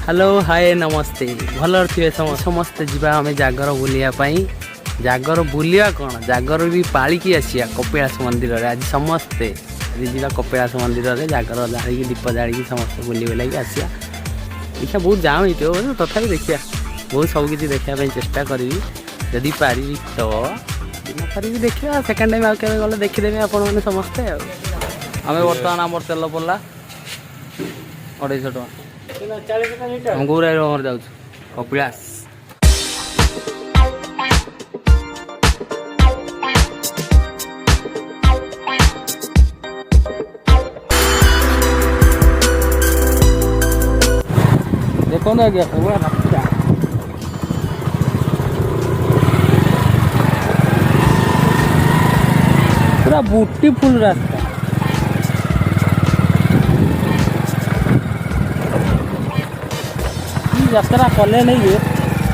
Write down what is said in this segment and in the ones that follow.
hello hi नमस्ते भल थे समस्ते जीवा आम जागर बुलिया जागर बुलिया कौन जागर भी पालिकी आसिया कपिलास मंदिर रे आज समस्ते जीवा कपिलास मंदिर रे जागर जाड़ी दीप जाड़ी समस्त बुली बुलाई आसिया इच्छा बहुत जाम हो तथा देखिया बहुत सब किसी देखा चेष्टा करी जदि पारि तो पारि देखा सेकेंड टाइम आगे गले देखीदे आपण मैंने समस्ते आम बर्तमान आम तेल पड़ा 250 टका हम गौरा जाऊँ कपिलास देखो ना क्या पूरा ब्यूटीफुल रास्ता यात्रा कले नहीं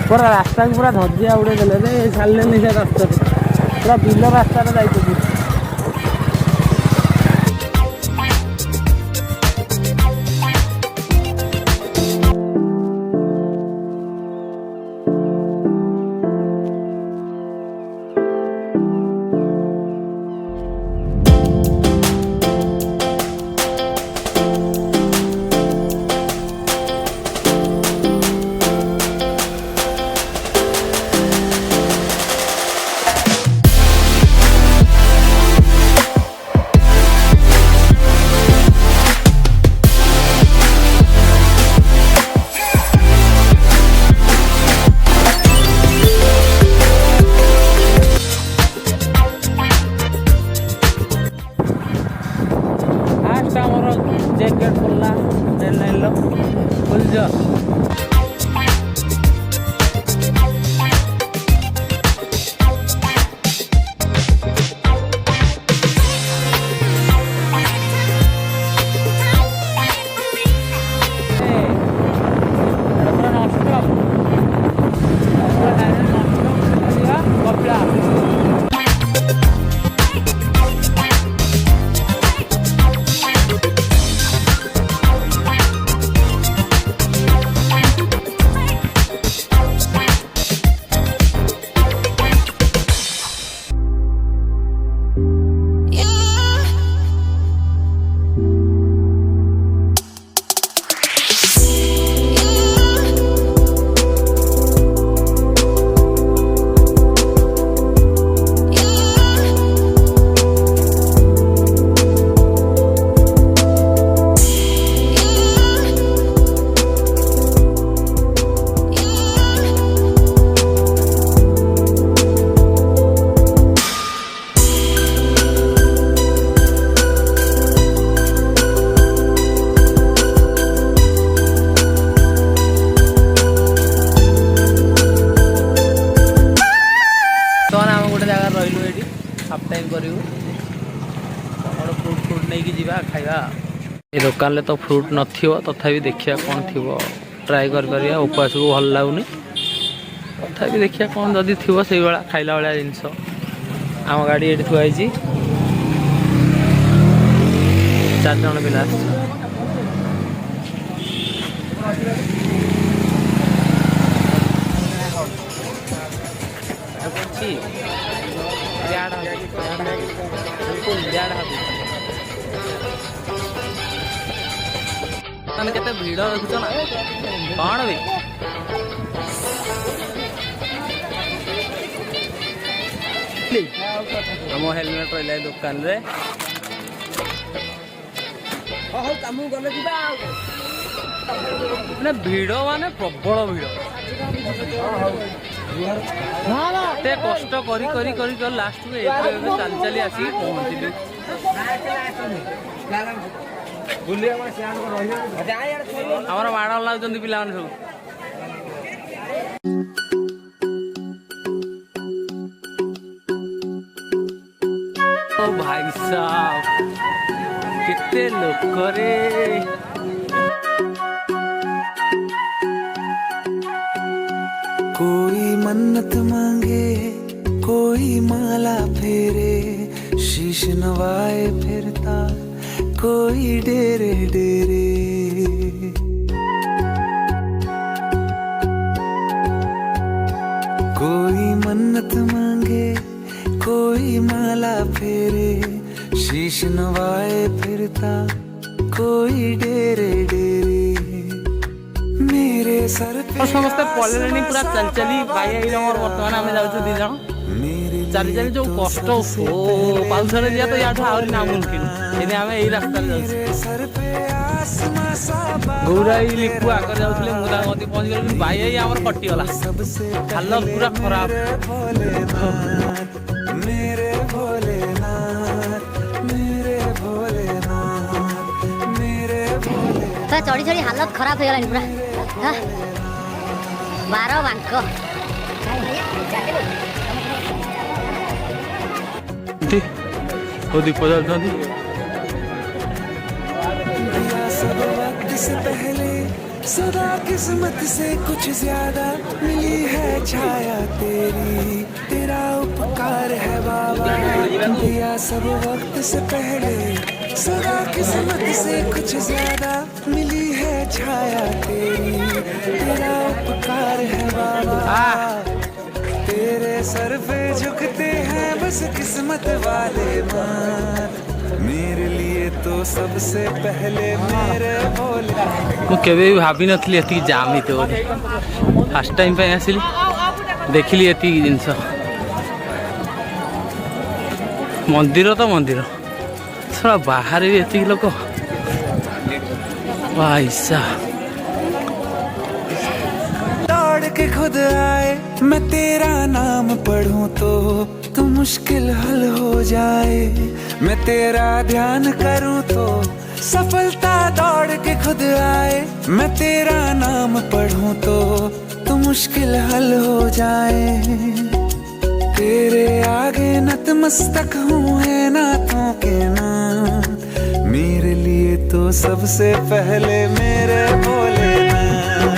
पूरा रास्ता पूरा धजिया उड़े देले छाड़े नहीं से रास्ता पूरा बिल रास्ता जाइए जैकेट खोलना ट्रेन लाइन लो खोल जा दुकान तो फ्रूट न तथापि देखिया कौन थी ट्राए कर उपास को भल लगुनि तथापि देखिया कौन जदि थी से भाया खाइला भाया जिनस आम गाड़ी ये थुआई 4 जन पिला तमें केते भीड़ देखुच ना कौन भी हम हेलमेट रहा दुकान रे भीड़ माने प्रबल भीड़ एते कष्ट करी करी करी कर लास्ट में चली चली आसी पहुंचली आमर माड़ लाଗୁଛନ୍ତି ପିଲାମାନେ ସବୁ ओ भाई साहब कितने लोग रे कोई मन्नत मांगे कोई माला फेरे शीश नवाए फिरता कोई डेरे डेरे कोई मन्नत मांगे कोई माला फेरे शीश नवाए फिरता कोई डेरे डेरे मेरे सर पे समस्त पलैनी पूरा चल चली भाई बर्तमान आम जाऊँ दी जन चली चली जो कष्ट पाउसरे दिया तो यहाँ आहरी नामुमकिन आम यही रास्ता गौरा लिपु आगे जाऊे मुझे पहुँच गली भाई आम कटिगला हालत पूरा खराब मेरे भोलेनाथ मेरे भोलेनाथ मेरे भोलेनाथ तो चढ़ी चढ़ी हालत खराब हो गलानी पूरा 12 बांक दीप जलती सब वक्त से पहले सदा किस्मत से कुछ ज्यादा मिली है छाया तेरी तेरा उपकार है बाबा दिया सब वक्त से पहले सदा किस्मत से कुछ ज्यादा मिली है छाया तेरी तेरा उपकार है बाबा तेरे सर पे झुकते हैं बस किस्मत वाले मान मेरे लिए तो सबसे पहले मेरे भोले मुझे भी भाभी नी ये जाम ही बोले फास्ट टाइम पे आसिली देखिली ये जिनस मंदिर तो मंदिर थोड़ा बाहर भी ये लोग भाईसा दौड़ के खुद आए मैं तेरा नाम पढ़ूं तो मुश्किल हल हो जाए मैं तेरा ध्यान करूं तो सफलता दौड़ के खुद आए मैं तेरा नाम पढ़ूं तो मुश्किल हल हो जाए तेरे आगे नतमस्तक हूँ है नाथों के नाम मेरे लिए तो सबसे पहले मेरे भोलेनाथ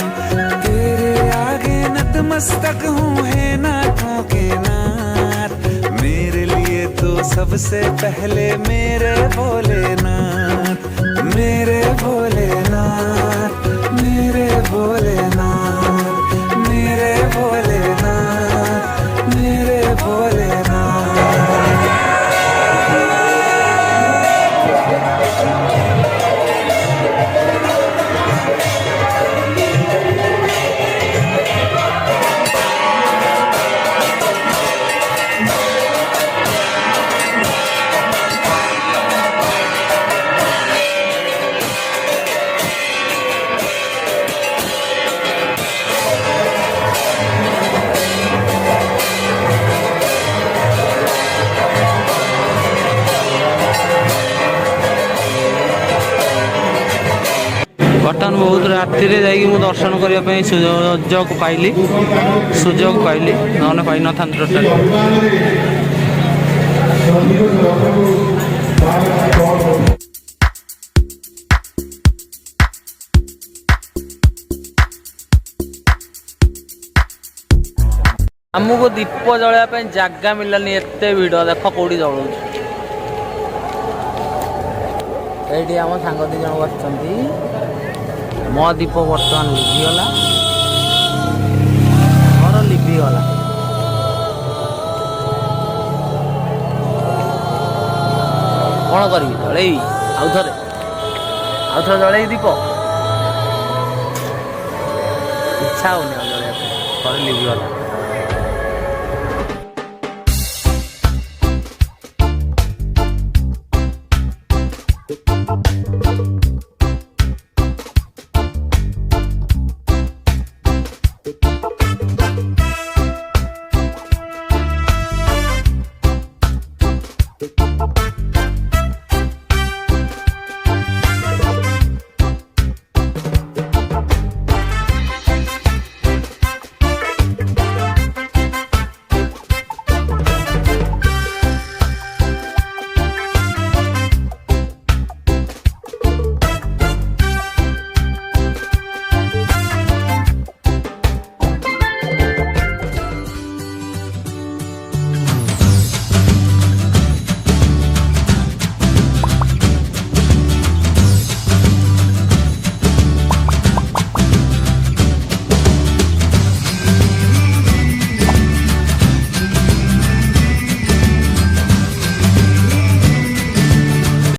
तेरे आगे नतमस्तक हूँ है नाथों के नाथ मेरे लिए तो सबसे पहले मेरे भोलेनाथ मेरे भोलेनाथ मेरे भोलेनाथ मेरे भोलेनाथ मेरे भोलेनाथ बर्तमान बहुत राति जा दर्शन करने सुजोग पाइली ना पाई न था टोटाल आमको दीप जलवाई जगह मिलनी एत भिड़ देख कौटी जल ये आम सांग दी जन बस मो दीप बर्तमान लिभिगला घर लिभिगला कौन करी जल आउ थे जल दीप इच्छा होनी जल घर लिभिगला